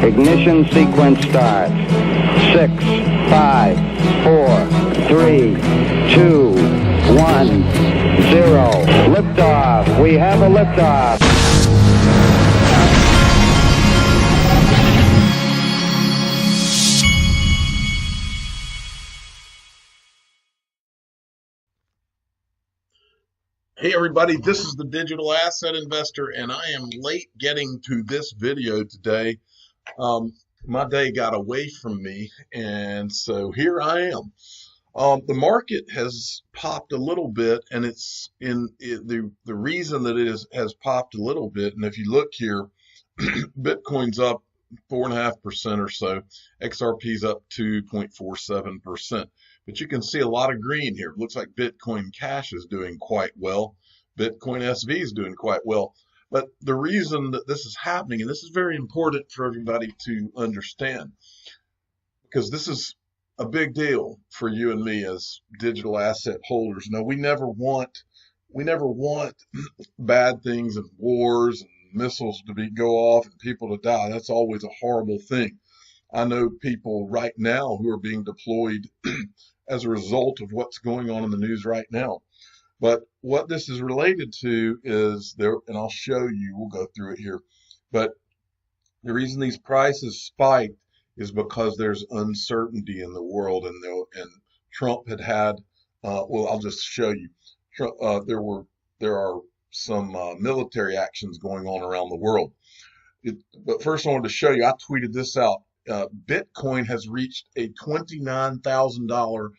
Ignition sequence start. 6, 5, 4, 3, 2, 1, 0. Liftoff. We have a liftoff. Hey everybody, this is the Digital Asset Investor, and I am late getting to this video today. My day got away from me, and so here I am. The market has popped a little bit, and the reason that it has popped a little bit, and if you look here, Bitcoin's up 4.5% or so, XRP's up 2.47%. But you can see a lot of green here. It looks like Bitcoin Cash is doing quite well. Bitcoin SV is doing quite well. But the reason that this is happening, and this is very important for everybody to understand, because this is a big deal for you and me as digital asset holders. Now, we never want bad things and wars and missiles to go off and people to die. That's always a horrible thing. I know people right now who are being deployed as a result of what's going on in the news right now. But what this is related to is there, and I'll show you, we'll go through it here. But the reason these prices spiked is because there's uncertainty in the world, and Trump had well, I'll just show you. There are some military actions going on around the world. But first I wanted to show you, I tweeted this out. Bitcoin has reached a $29,000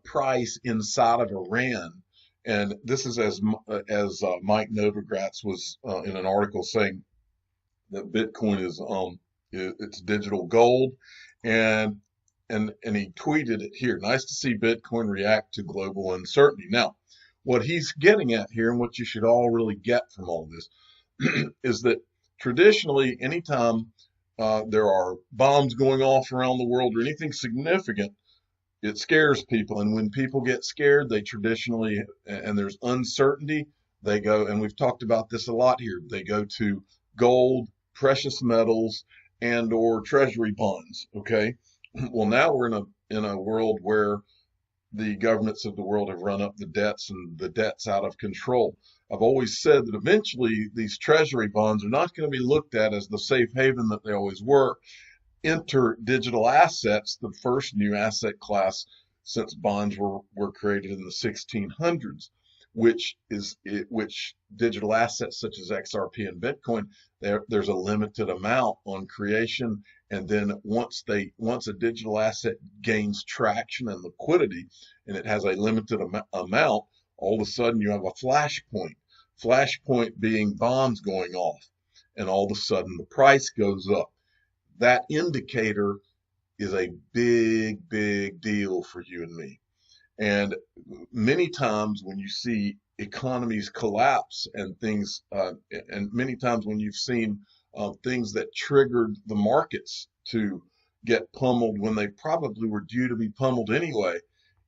price inside of Iran, and this is as Mike Novogratz was in an article saying that Bitcoin is it's digital gold, and he tweeted it here. Nice to see Bitcoin react to global uncertainty. Now, what he's getting at here, and what you should all really get from all this, is that traditionally, anytime there are bombs going off around the world or anything significant, it scares people. And when people get scared, they traditionally, and there's uncertainty, they go, and we've talked about this a lot here, they go to gold, precious metals, and or treasury bonds, okay? Well, now we're in a world where the governments of the world have run up the debts, and the debt's out of control. I've always said that eventually these treasury bonds are not going to be looked at as the safe haven that they always were. Enter digital assets, the first new asset class since bonds were created in the 1600s, which digital assets such as XRP and Bitcoin, there's a limited amount on creation, and then once a digital asset gains traction and liquidity, and it has a limited amount, all of a sudden you have a flashpoint being bombs going off, and all of a sudden the price goes up. That indicator is a big, big deal for you and me. And many times when you see economies collapse and things, and many times when you've seen things that triggered the markets to get pummeled when they probably were due to be pummeled anyway,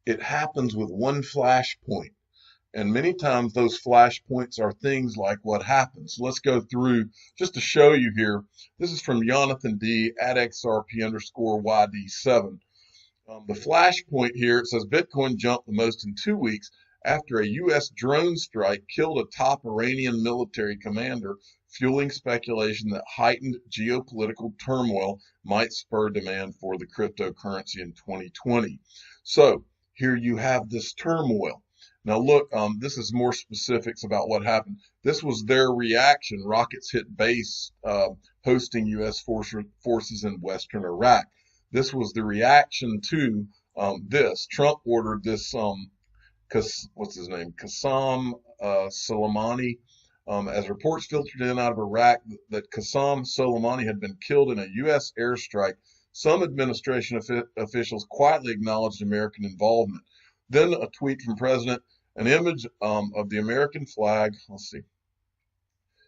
it happens with one flashpoint. And many times those flashpoints are things like what happens. So let's go through just to show you here. This is from Jonathan D at XRP_YD7. The flashpoint here, it says Bitcoin jumped the most in 2 weeks after a U.S. drone strike killed a top Iranian military commander, fueling speculation that heightened geopolitical turmoil might spur demand for the cryptocurrency in 2020. So here you have this turmoil. Now look, this is more specifics about what happened. This was their reaction. Rockets hit base hosting U.S. forces in western Iraq. This was the reaction to this. Trump ordered this, what's his name? Qasem Soleimani. As reports filtered in out of Iraq that Qasem Soleimani had been killed in a U.S. airstrike, some administration officials quietly acknowledged American involvement. Then a tweet from President, an image of the American flag, let's see,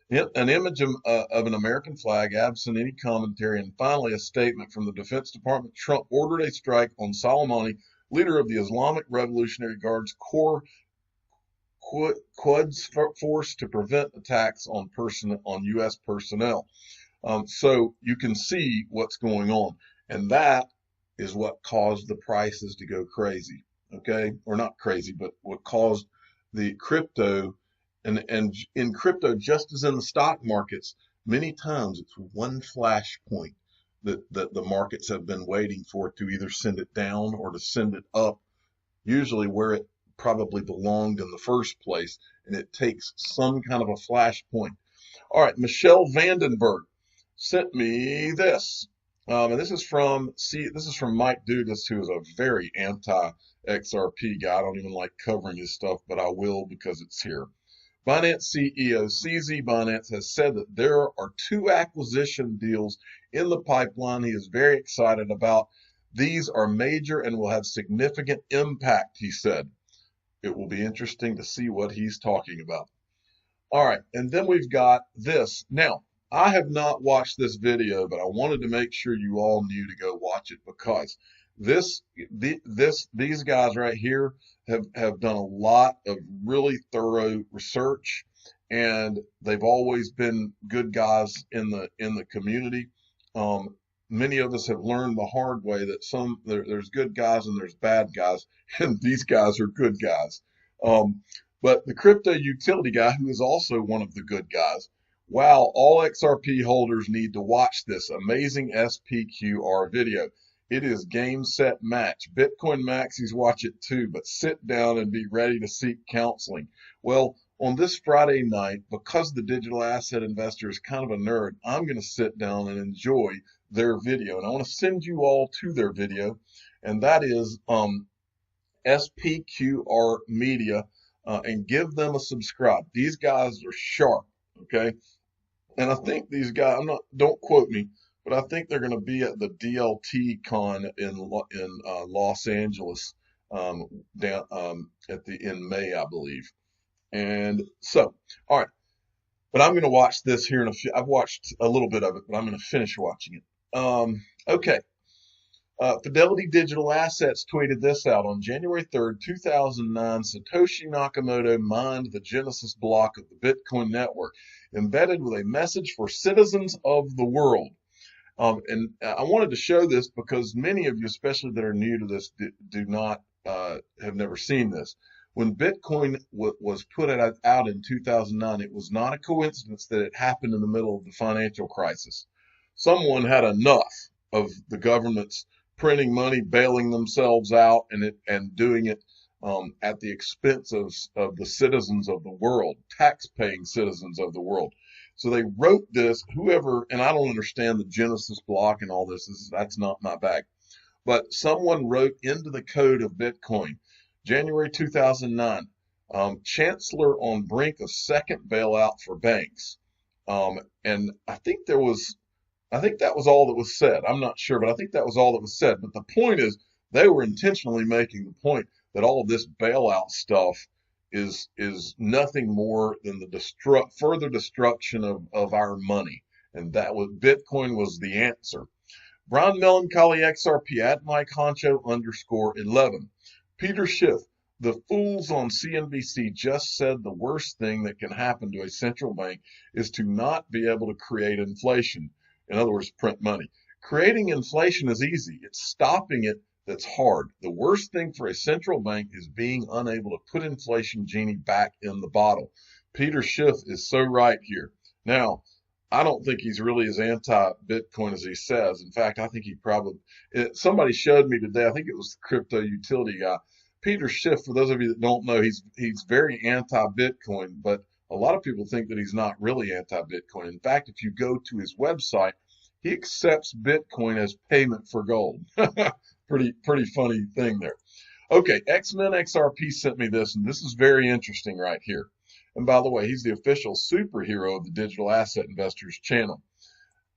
an image of an American flag, absent any commentary, and finally a statement from the Defense Department. Trump ordered a strike on Soleimani, leader of the Islamic Revolutionary Guard's Quds force, to prevent attacks on U.S. personnel. So you can see what's going on. And that is what caused the prices to go crazy. Okay. Or not crazy, but what caused the crypto and in crypto, just as in the stock markets, many times it's one flash point that the markets have been waiting for to either send it down or to send it up, usually where it probably belonged in the first place. And it takes some kind of a flash point. All right, Michelle Vandenberg sent me this. And this is from Mike Dugas, who is a very anti-XRP guy. I don't even like covering his stuff, but I will because it's here. Binance CEO CZ Binance has said that there are 2 acquisition deals in the pipeline he is very excited about. These are major and will have significant impact, he said. It will be interesting to see what he's talking about. All right, and then we've got this. Now, I have not watched this video, but I wanted to make sure you all knew to go watch it because these guys right here have done a lot of really thorough research, and they've always been good guys in the community. Many of us have learned the hard way that there's good guys and there's bad guys, and these guys are good guys. But the crypto utility guy, who is also one of the good guys, wow, all XRP holders need to watch this amazing SPQR video. It is game, set, match. Bitcoin maxis watch it too, but sit down and be ready to seek counseling. Well, on this Friday night, because the digital asset investor is kind of a nerd, I'm going to sit down and enjoy their video. And I want to send you all to their video, and that is SPQR Media, and give them a subscribe. These guys are sharp, okay? And I think these guys, don't quote me, but I think they're going to be at the DLT Con in Los Angeles in May, I believe. And so, all right, but I'm going to watch this here in a few. I've watched a little bit of it, but I'm going to finish watching it. Okay. Fidelity Digital Assets tweeted this out on January 3rd, 2009. Satoshi Nakamoto mined the Genesis block of the Bitcoin network, embedded with a message for citizens of the world. And I wanted to show this because many of you, especially that are new to this, have never seen this. When Bitcoin was put out in 2009, it was not a coincidence that it happened in the middle of the financial crisis. Someone had enough of the government's printing money, bailing themselves out, and doing it at the expense of the citizens of the world, tax-paying citizens of the world. So they wrote this, and I don't understand the Genesis block and all this, that's not my bag. But someone wrote into the code of Bitcoin, January 2009, Chancellor on brink of second bailout for banks. And I think that was all that was said. I'm not sure, but I think that was all that was said. But the point is, they were intentionally making the point that all of this bailout stuff is nothing more than the further destruction of our money. And that was Bitcoin was the answer. Brown Melancholy XRP at Mike Honcho _11. Peter Schiff, the fools on CNBC just said the worst thing that can happen to a central bank is to not be able to create inflation. In other words, print money. Creating inflation is easy. It's stopping it that's hard. The worst thing for a central bank is being unable to put inflation genie back in the bottle. Peter Schiff is so right here. Now, I don't think he's really as anti-Bitcoin as he says. In fact, I think somebody showed me today, I think it was the crypto utility guy. Peter Schiff, for those of you that don't know, he's very anti-Bitcoin, but a lot of people think that he's not really anti-Bitcoin. In fact, if you go to his website, he accepts Bitcoin as payment for gold. Pretty funny thing there. Okay, X-Men XRP sent me this, and this is very interesting right here. And by the way, he's the official superhero of the Digital Asset Investors channel.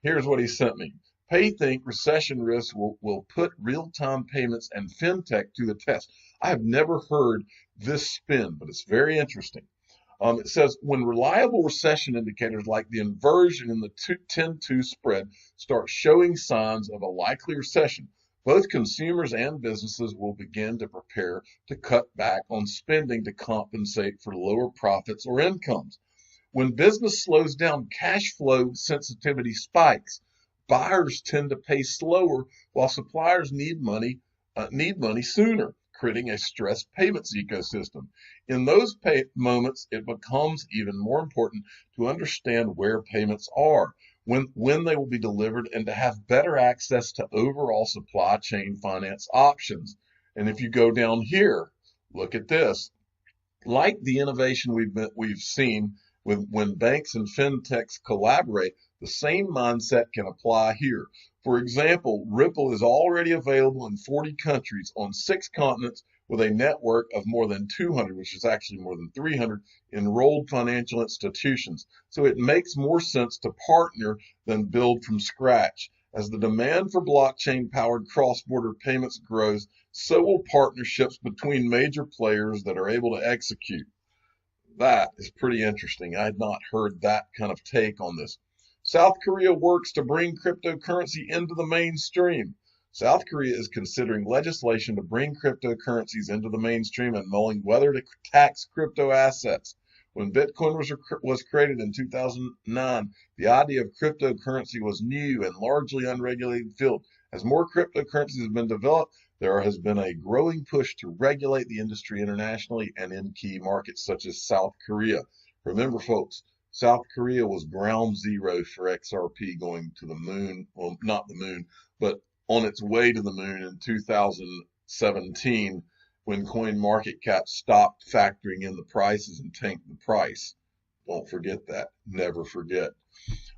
Here's what he sent me. Think recession risk will put real-time payments and fintech to the test. I have never heard this spin, but it's very interesting. It says, when reliable recession indicators like the inversion in the 10-2 spread start showing signs of a likely recession, both consumers and businesses will begin to prepare to cut back on spending to compensate for lower profits or incomes. When business slows down, cash flow sensitivity spikes. Buyers tend to pay slower while suppliers need money sooner, creating a stressed payments ecosystem. In those moments, it becomes even more important to understand where payments are, when they will be delivered, and to have better access to overall supply chain finance options. And if you go down here, look at this. Like the innovation we've seen when banks and fintechs collaborate, the same mindset can apply here. For example, Ripple is already available in 40 countries on 6 continents with a network of more than 200, which is actually more than 300, enrolled financial institutions. So it makes more sense to partner than build from scratch. As the demand for blockchain-powered cross-border payments grows, so will partnerships between major players that are able to execute. That is pretty interesting. I had not heard that kind of take on this. South Korea works to bring cryptocurrency into the mainstream. South Korea is considering legislation to bring cryptocurrencies into the mainstream and mulling whether to tax crypto assets. When Bitcoin was created in 2009, the idea of cryptocurrency was new and largely unregulated field. As more cryptocurrencies have been developed, there has been a growing push to regulate the industry internationally and in key markets such as South Korea. Remember, folks, South Korea was ground zero for XRP going to the moon. Well, not the moon, but on its way to the moon in 2017 when CoinMarketCap stopped factoring in the prices and tanked the price. Don't forget that. Never forget.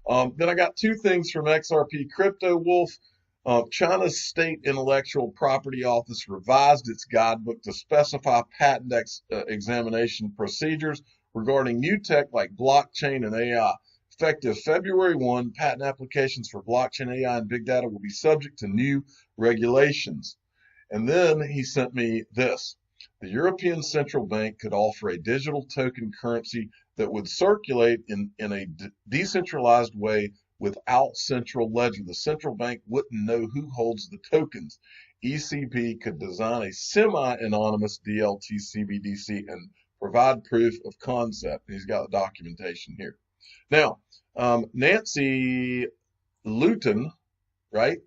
Then I got 2 things from XRP Crypto Wolf. China's State Intellectual Property Office revised its guidebook to specify patent examination procedures regarding new tech like blockchain and AI. Effective February 1, patent applications for blockchain, AI, and big data will be subject to new regulations. And then he sent me this. The European Central Bank could offer a digital token currency that would circulate in a decentralized way without central ledger. The central bank wouldn't know who holds the tokens. ECB could design a semi-anonymous DLT CBDC and provide proof of concept. He's got the documentation here. Now, Nancy Luton, right?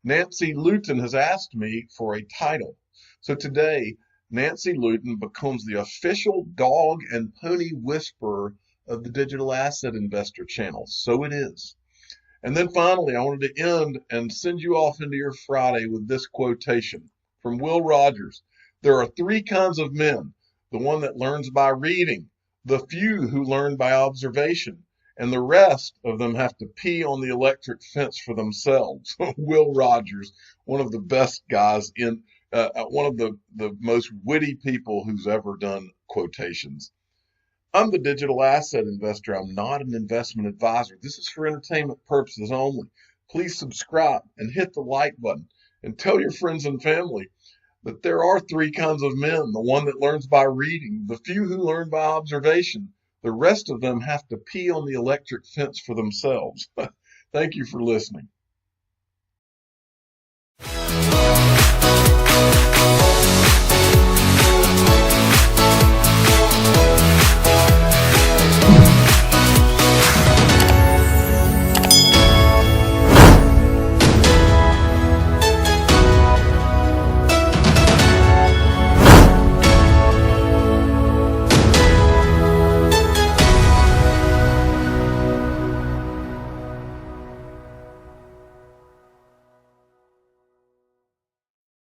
Nancy Luton has asked me for a title. So today, Nancy Luton becomes the official dog and pony whisperer of the Digital Asset Investor channel. So it is. And then finally, I wanted to end and send you off into your Friday with this quotation from Will Rogers. There are 3 kinds of men. The one that learns by reading, the few who learn by observation, and the rest of them have to pee on the electric fence for themselves. Will Rogers, one of the best guys one of the most witty people who's ever done quotations. I'm the Digital Asset Investor. I'm not an investment advisor. This is for entertainment purposes only. Please subscribe and hit the like button and tell your friends and family that there are 3 kinds of men. The one that learns by reading, the few who learn by observation, the rest of them have to pee on the electric fence for themselves. Thank you for listening.